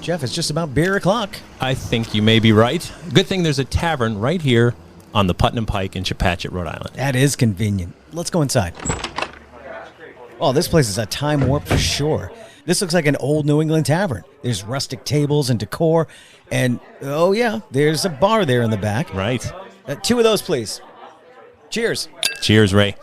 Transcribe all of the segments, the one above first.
Jeff, it's just about beer o'clock. I think you may be right. Good thing there's a tavern right here on the Putnam Pike in Chepachet, Rhode Island. That is convenient. Let's go inside. Oh, this place is a time warp for sure. This looks like an old New England tavern. There's rustic tables and decor, and, oh yeah, there's a bar there in the back. Right. 2 of those, please. Cheers. Cheers, Ray.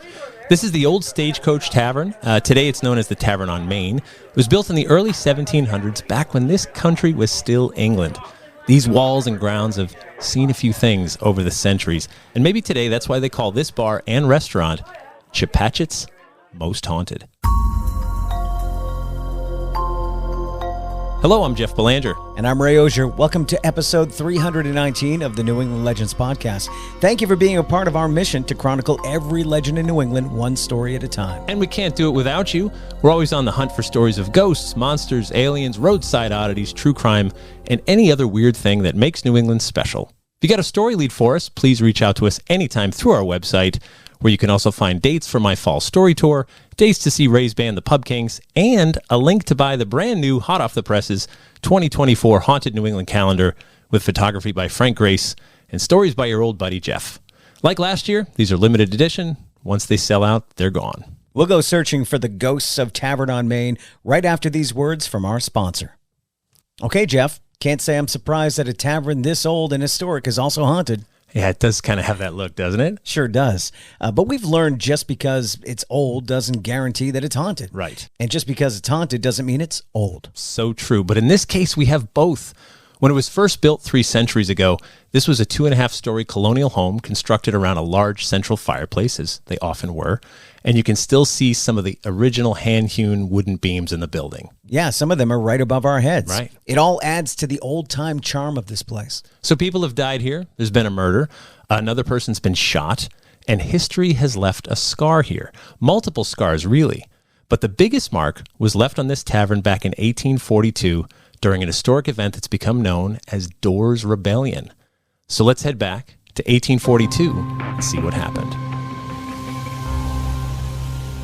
This is the old Stagecoach Tavern. Today it's known as the Tavern on Main. It was built in the early 1700s, back when this country was still England. These walls and grounds have seen a few things over the centuries, and maybe today that's why they call this bar and restaurant Chepachet's Most Haunted. Hello, I'm Jeff Belanger. And I'm Ray Auger. Welcome to episode 319 of the New England Legends podcast. Thank you for being a part of our mission to chronicle every legend in New England, one story at a time. And we can't do it without you. We're always on the hunt for stories of ghosts, monsters, aliens, roadside oddities, true crime, and any other weird thing that makes New England special. If you got a story lead for us, please reach out to us anytime through our website, where you can also find dates for my fall story tour, dates to see Ray's band, the Pub Kings, and a link to buy the brand new, hot off the presses, 2024 Haunted New England calendar with photography by Frank Grace and stories by your old buddy Jeff. Like last year, these are limited edition. Once they sell out, they're gone. We'll go searching for the ghosts of Tavern on Main right after these words from our sponsor. Okay, Jeff, can't say I'm surprised that a tavern this old and historic is also haunted. Yeah, it does kind of have that look, doesn't it? Sure does. But we've learned just because it's old doesn't guarantee that it's haunted. Right. And just because it's haunted doesn't mean it's old. So true. But in this case, we have both. When it was first built 3 centuries ago, this was a 2.5-story colonial home constructed around a large central fireplace, as they often were. And you can still see some of the original hand-hewn wooden beams in the building. Yeah, some of them are right above our heads. Right. It all adds to the old-time charm of this place. So people have died here. There's been a murder. Another person's been shot. And history has left a scar here. Multiple scars, really. But the biggest mark was left on this tavern back in 1842 during an historic event that's become known as Dorr's Rebellion. So let's head back to 1842 and see what happened.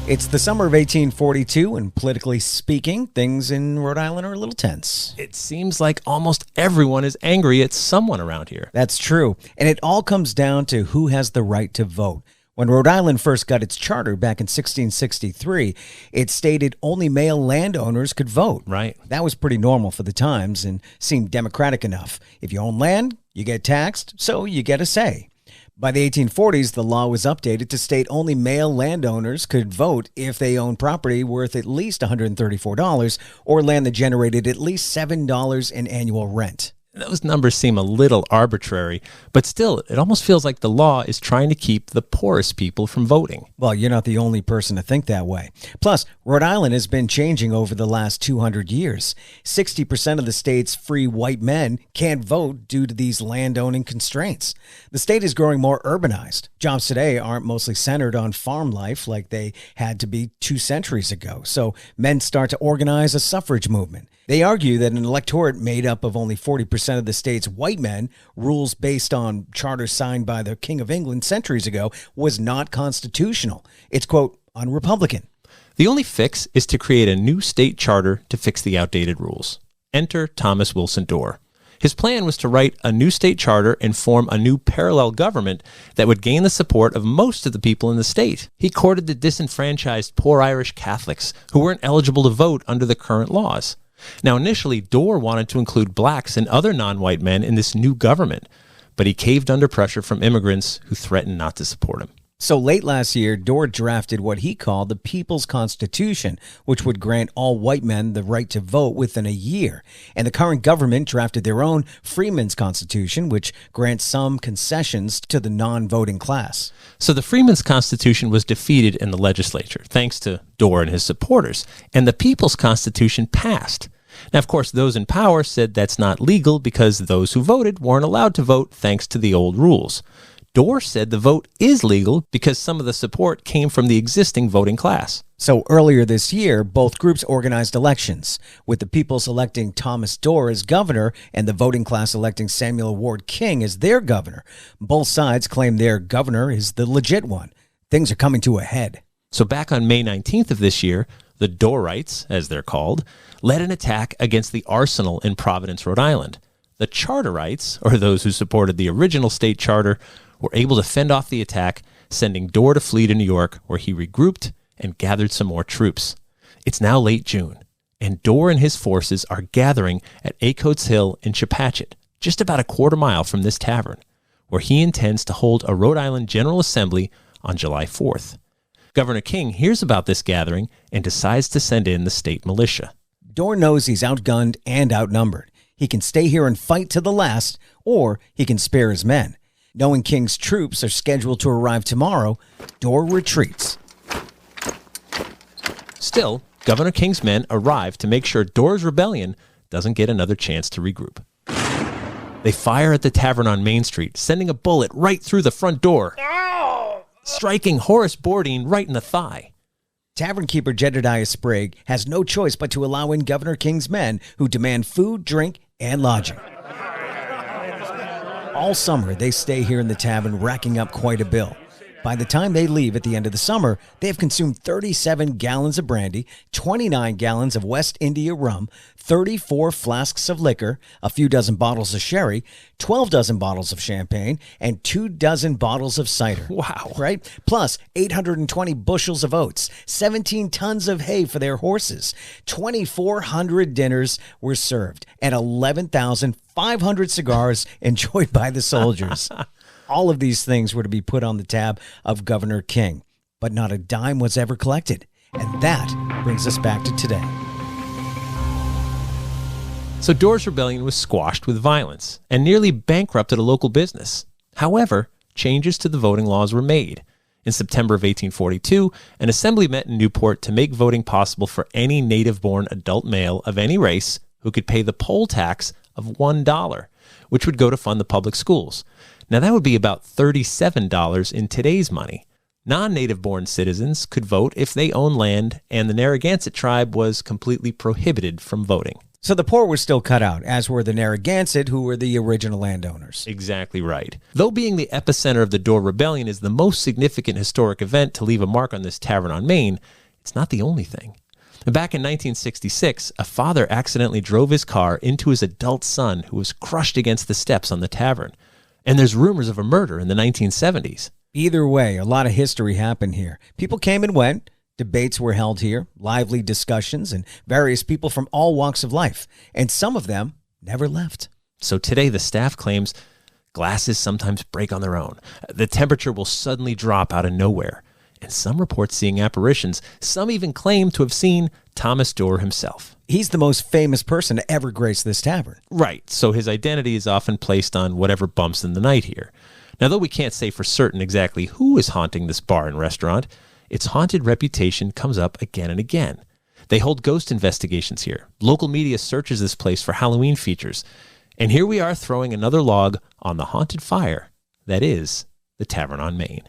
It's the summer of 1842, and politically speaking, things in Rhode Island are a little tense. It seems like almost everyone is angry at someone around here. That's true, and it all comes down to who has the right to vote. When Rhode Island first got its charter back in 1663, it stated only male landowners could vote. Right. That was pretty normal for the times and seemed democratic enough. If you own land, you get taxed, so you get a say. By the 1840s, the law was updated to state only male landowners could vote if they owned property worth at least $134 or land that generated at least $7 in annual rent. Those numbers seem a little arbitrary, but still, it almost feels like the law is trying to keep the poorest people from voting. Well, you're not the only person to think that way. Plus, Rhode Island has been changing over the last 200 years. 60% of the state's free white men can't vote due to these land-owning constraints. The state is growing more urbanized. Jobs today aren't mostly centered on farm life like they had to be 2 centuries ago, so men start to organize a suffrage movement. They argue that an electorate made up of only 40% of the state's white men, rules based on charters signed by the King of England centuries ago, was not constitutional. It's, quote, un-Republican. The only fix is to create a new state charter to fix the outdated rules. Enter Thomas Wilson Dorr. His plan was to write a new state charter and form a new parallel government that would gain the support of most of the people in the state. He courted the disenfranchised poor Irish Catholics who weren't eligible to vote under the current laws. Now, initially, Dorr wanted to include blacks and other non-white men in this new government, but he caved under pressure from immigrants who threatened not to support him. So late last year, Dorr drafted what he called the People's Constitution, which would grant all white men the right to vote within a year. And the current government drafted their own Freeman's Constitution, which grants some concessions to the non-voting class. So the Freeman's Constitution was defeated in the legislature, thanks to Dorr and his supporters, and the People's Constitution passed. Now, of course, those in power said that's not legal because those who voted weren't allowed to vote thanks to the old rules. Dorr said the vote is legal because some of the support came from the existing voting class. So earlier this year, both groups organized elections, with the people selecting Thomas Dorr as governor and the voting class electing Samuel Ward King as their governor. Both sides claim their governor is the legit one. Things are coming to a head. So back on May 19th of this year, the Dorrites, as they're called, led an attack against the arsenal in Providence, Rhode Island. The Charterites, or those who supported the original state charter, were able to fend off the attack, sending Dorr to flee to New York, where he regrouped and gathered some more troops. It's now late June, and Dorr and his forces are gathering at Acote's Hill in Chepachet, just about a quarter mile from this tavern, where he intends to hold a Rhode Island General Assembly on July 4th. Governor King hears about this gathering and decides to send in the state militia. Dorr knows he's outgunned and outnumbered. He can stay here and fight to the last, or he can spare his men. Knowing King's troops are scheduled to arrive tomorrow, Dorr retreats. Still, Governor King's men arrive to make sure Dorr's rebellion doesn't get another chance to regroup. They fire at the tavern on Main Street, sending a bullet right through the front door, striking Horace Bourdin right in the thigh. Tavern keeper Jedediah Sprague has no choice but to allow in Governor King's men, who demand food, drink, and lodging. All summer, they stay here in the tavern, racking up quite a bill. By the time they leave at the end of the summer, they have consumed 37 gallons of brandy, 29 gallons of West India rum, 34 flasks of liquor, a few dozen bottles of sherry, 12 dozen bottles of champagne, and 2 dozen bottles of cider. Wow. Right? Plus 820 bushels of oats, 17 tons of hay for their horses, 2,400 dinners were served, and 11,500 cigars enjoyed by the soldiers. All of these things were to be put on the tab of Governor King, but not a dime was ever collected. And that brings us back to today. So Dorr's rebellion was squashed with violence and nearly bankrupted a local business. However, changes to the voting laws were made. In September of 1842, an assembly met in Newport to make voting possible for any native-born adult male of any race who could pay the poll tax of $1, which would go to fund the public schools. Now, that would be about $37 in today's money. Non-native-born citizens could vote if they own land, and the Narragansett tribe was completely prohibited from voting. So the poor were still cut out, as were the Narragansett, who were the original landowners. Exactly right. Though being the epicenter of the Dorr Rebellion is the most significant historic event to leave a mark on this tavern on Main, it's not the only thing. Back in 1966, a father accidentally drove his car into his adult son, who was crushed against the steps on the tavern. And there's rumors of a murder in the 1970s. Either way, a lot of history happened here. People came and went. Debates were held here, lively discussions, and various people from all walks of life. And some of them never left. So today the staff claims glasses sometimes break on their own. The temperature will suddenly drop out of nowhere. And some report seeing apparitions. Some even claim to have seen Thomas Dorr himself. He's the most famous person to ever grace this tavern. Right, so his identity is often placed on whatever bumps in the night here. Now, though we can't say for certain exactly who is haunting this bar and restaurant, its haunted reputation comes up again and again. They hold ghost investigations here. Local media searches this place for Halloween features. And here we are throwing another log on the haunted fire that is the Tavern on Main.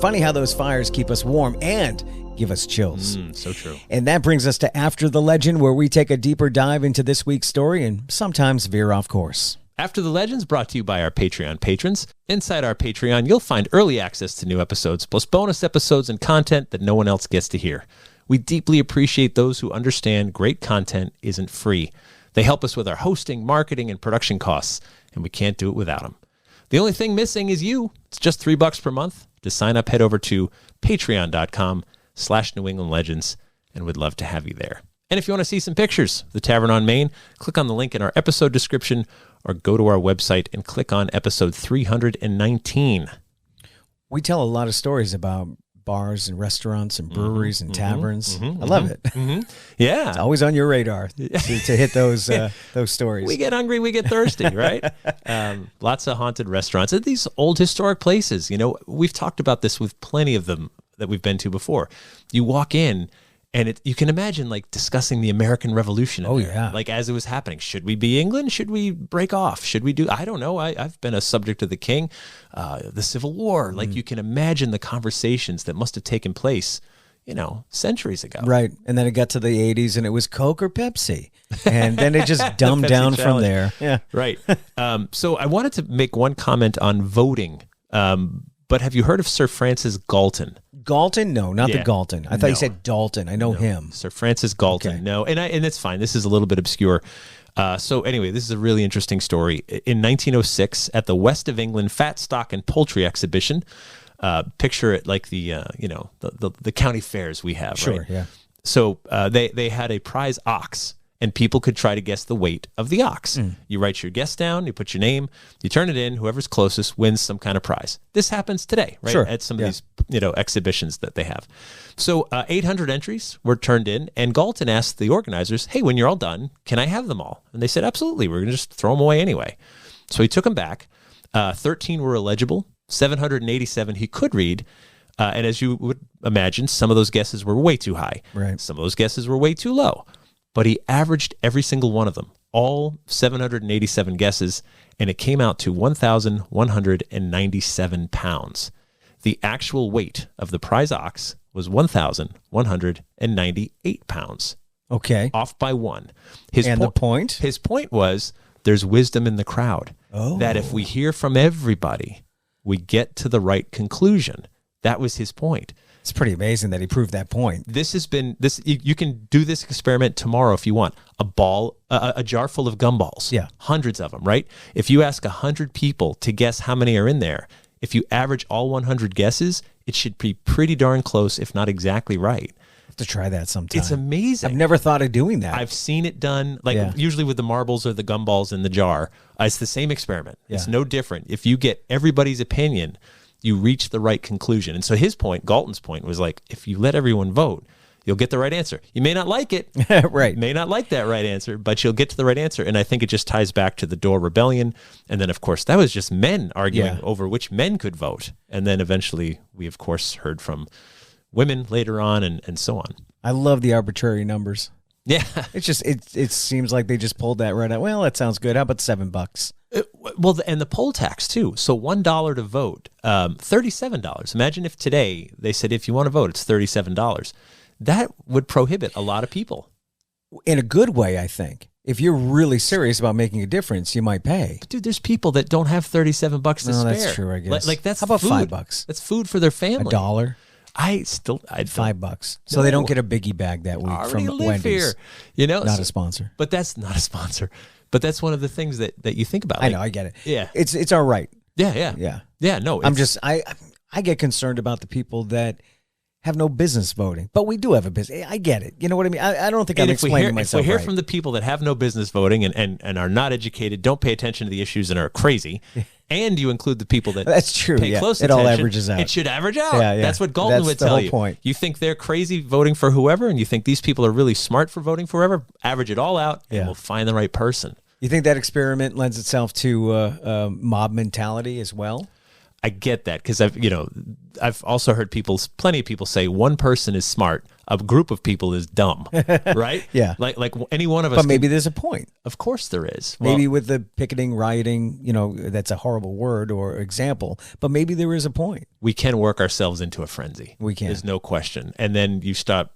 Funny how those fires keep us warm and give us chills. So true. And that brings us to After the Legend, where we take a deeper dive into this week's story and sometimes veer off course. After the Legends, brought to you by our Patreon patrons. Inside our Patreon, you'll find early access to new episodes, plus bonus episodes and content that no one else gets to hear. We deeply appreciate those who understand great content isn't free. They help us with our hosting, marketing, and production costs, and we can't do it without them. The only thing missing is you. It's just $3 per month. To sign up, head over to patreon.com/New England Legends, and we'd love to have you there. And if you want to see some pictures of the Tavern on Main, click on the link in our episode description or go to our website and click on episode 319. We tell a lot of stories about bars and restaurants and breweries and taverns. I love it. Yeah. It's always on your radar to hit those stories. We get hungry, we get thirsty, right? Lots of haunted restaurants at these old historic places. You know, we've talked about this with plenty of them that we've been to before. You walk in and you can imagine like discussing the American Revolution. Oh, yeah. Like as it was happening. Should we be England? Should we break off? Should we do, I don't know. I've been a subject of the king, the Civil War. Like you can imagine the conversations that must have taken place, you know, centuries ago. Right. And then it got to the 80s and it was Coke or Pepsi. And then it just dumbed down challenge. from there. Yeah. Right. So I wanted to make one comment on voting But have you heard of Sir Francis Galton? Galton? No, not the Yeah. Galton. I thought No. you said Dalton. I know him. Sir Francis Galton. Okay. No, and it's fine. This is a little bit obscure. So anyway, this is a really interesting story. In 1906, at the West of England Fat Stock and Poultry Exhibition, picture it like the the county fairs we have, Sure, right? yeah. So they had a prize ox, and people could try to guess the weight of the ox. You write your guess down, you put your name, you turn it in. Whoever's closest wins some kind of prize. This happens today, right? Sure, At some yeah. of these exhibitions that they have. So 800 entries were turned in, and Galton asked the organizers, "Hey, when you're all done, can I have them all?" And they said, "Absolutely. We're going to just throw them away anyway." So he took them back. 13 were illegible. 787 he could read. And as you would imagine, some of those guesses were way too high. Right. Some of those guesses were way too low. But he averaged every single one of them, all 787 guesses, and it came out to 1,197 pounds. The actual weight of the prize ox was 1,198 pounds, Okay. off by one. The point? His point was there's wisdom in the crowd. Oh. That if we hear from everybody, we get to the right conclusion. That was his point. It's pretty amazing that he proved that point. This has been this. You can do this experiment tomorrow if you want. A jar full of gumballs. Yeah. Hundreds of them, right? If you ask 100 people to guess how many are in there, if you average all 100 guesses, it should be pretty darn close, if not exactly right. I have to try that sometime. It's amazing. I've never thought of doing that. I've seen it done, like Yeah. usually with the marbles or the gumballs in the jar. It's the same experiment. It's Yeah. no different. If you get everybody's opinion, you reach the right conclusion. And so his point, Galton's point, was like, if you let everyone vote, you'll get the right answer. You may not like it. Right. You may not like that right answer, but you'll get to the right answer. And I think it just ties back to the Dorr Rebellion. And then, of course, that was just men arguing Yeah. over which men could vote. And then eventually we, of course, heard from women later on and so on. I love the arbitrary numbers. Yeah. It's just it seems like they just pulled that right out. Well, that sounds good. How about $7? Well, and the poll tax too. So $1 to vote, $37. Imagine if today they said if you want to vote, it's $37. That would prohibit a lot of people. In a good way, I think. If you're really serious about making a difference, you might pay. But dude, there's people that don't have $37 to No, spare. that's true, I guess. Like that's How about food. $5? That's food for their family. $1? I'd $5. So they don't get a biggie bag that week already from live Wendy's. here. You know, Not a sponsor. But that's not a sponsor. But that's one of the things that you think about. I know, I get it. Yeah. It's all right. Yeah. No, I'm just I get concerned about the people that have no business voting, but we do have a business. I get it. You know what I mean? I don't think I'm explaining myself if we hear right. from the people that have no business voting and are not educated, don't pay attention to the issues and are crazy, and you include the people that That's true, pay yeah. close It attention, all averages out. It should average out. Yeah. That's what Galton That's would the tell whole you. point. You think they're crazy voting for whoever, and you think these people are really smart for voting for whoever, average it all out, and Yeah. we'll find the right person. You think that experiment lends itself to mob mentality as well? I get that because I've also heard plenty of people say one person is smart, a group of people is dumb, right? Yeah. Like any one of us. But maybe there's a point. Of course there is. Maybe Well, with the picketing, rioting, that's a horrible word or example, but maybe there is a point. we can work ourselves into a frenzy. We can. There's no question. And then you stop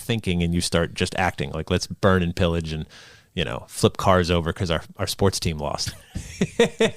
thinking and you start just acting like let's burn and pillage and flip cars over because our sports team lost.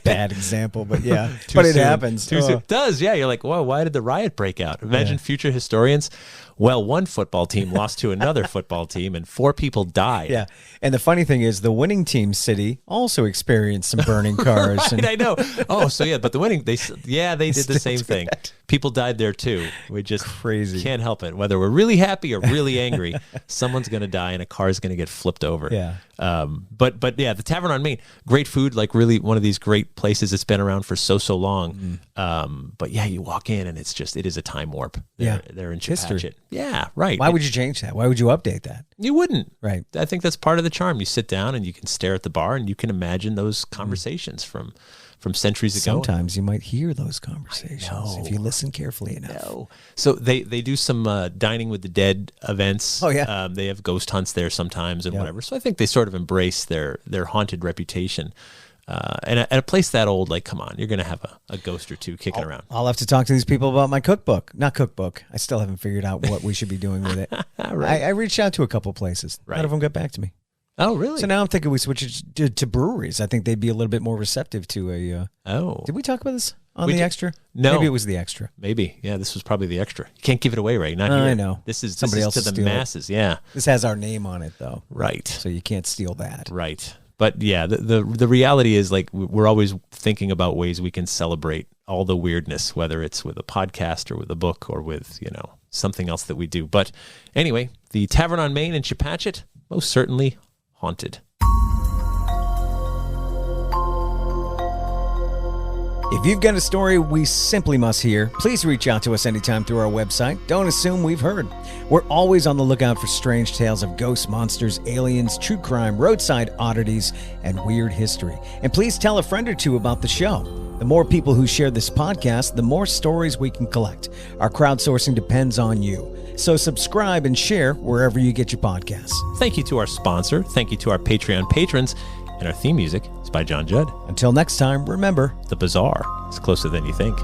Bad example, but yeah. But it happens. Too soon. It does, yeah. You're like, whoa, why did the riot break out? Imagine future historians. Well, one football team lost to another football team and 4 people died. Yeah. And the funny thing is the winning team city also experienced some burning cars. Right, I know. Oh, so yeah, but the winning, they did the same thing. People died there too. We just Crazy. can't help it. Whether we're really happy or really angry, someone's going to die and a car is going to get flipped over. Yeah. But yeah, the Tavern on Main, great food, like really one of these great places that's been around for so long. But yeah, you walk in and it is a time warp. They're in History. Chepachet. Yeah, right. Why would you change that? Why would you update that? You wouldn't. Right. I think that's part of the charm. You sit down and you can stare at the bar and you can imagine those conversations from centuries ago. Sometimes you might hear those conversations if you listen carefully enough. No. So they do some dining with the dead events. Oh, yeah. They have ghost hunts there sometimes and whatever. So I think they sort of embrace their haunted reputation. And at a place that old, like, come on, you're going to have a ghost or two kicking around. I'll have to talk to these people about my cookbook. Not cookbook. I still haven't figured out what we should be doing with it. Right. I reached out to a couple places. Right. None of them got back to me. Oh, really? So now I'm thinking we switch it to breweries. I think they'd be a little bit more receptive to a... Oh. Did we talk about this on We the did- extra? No. Maybe it was the extra. Maybe. Yeah, this was probably the extra. You can't give it away, right? Not here. I know. This is Somebody else to will the steal it. masses. Yeah. This has our name on it, though. Right. So you can't steal that. Right. But yeah, the reality is like we're always thinking about ways we can celebrate all the weirdness, whether it's with a podcast or with a book or with, something else that we do. But anyway, the Tavern on Main in Chepachet, most certainly haunted. If you've got a story we simply must hear, please reach out to us anytime through our website. Don't assume we've heard. We're always on the lookout for strange tales of ghosts, monsters, aliens, true crime, roadside oddities, and weird history. And please tell a friend or two about the show. The more people who share this podcast, the more stories we can collect. Our crowdsourcing depends on you. So subscribe and share wherever you get your podcasts. Thank you to our sponsor. Thank you to our Patreon patrons. And our theme music is by John Judd. Until next time, remember, The Bazaar is closer than you think.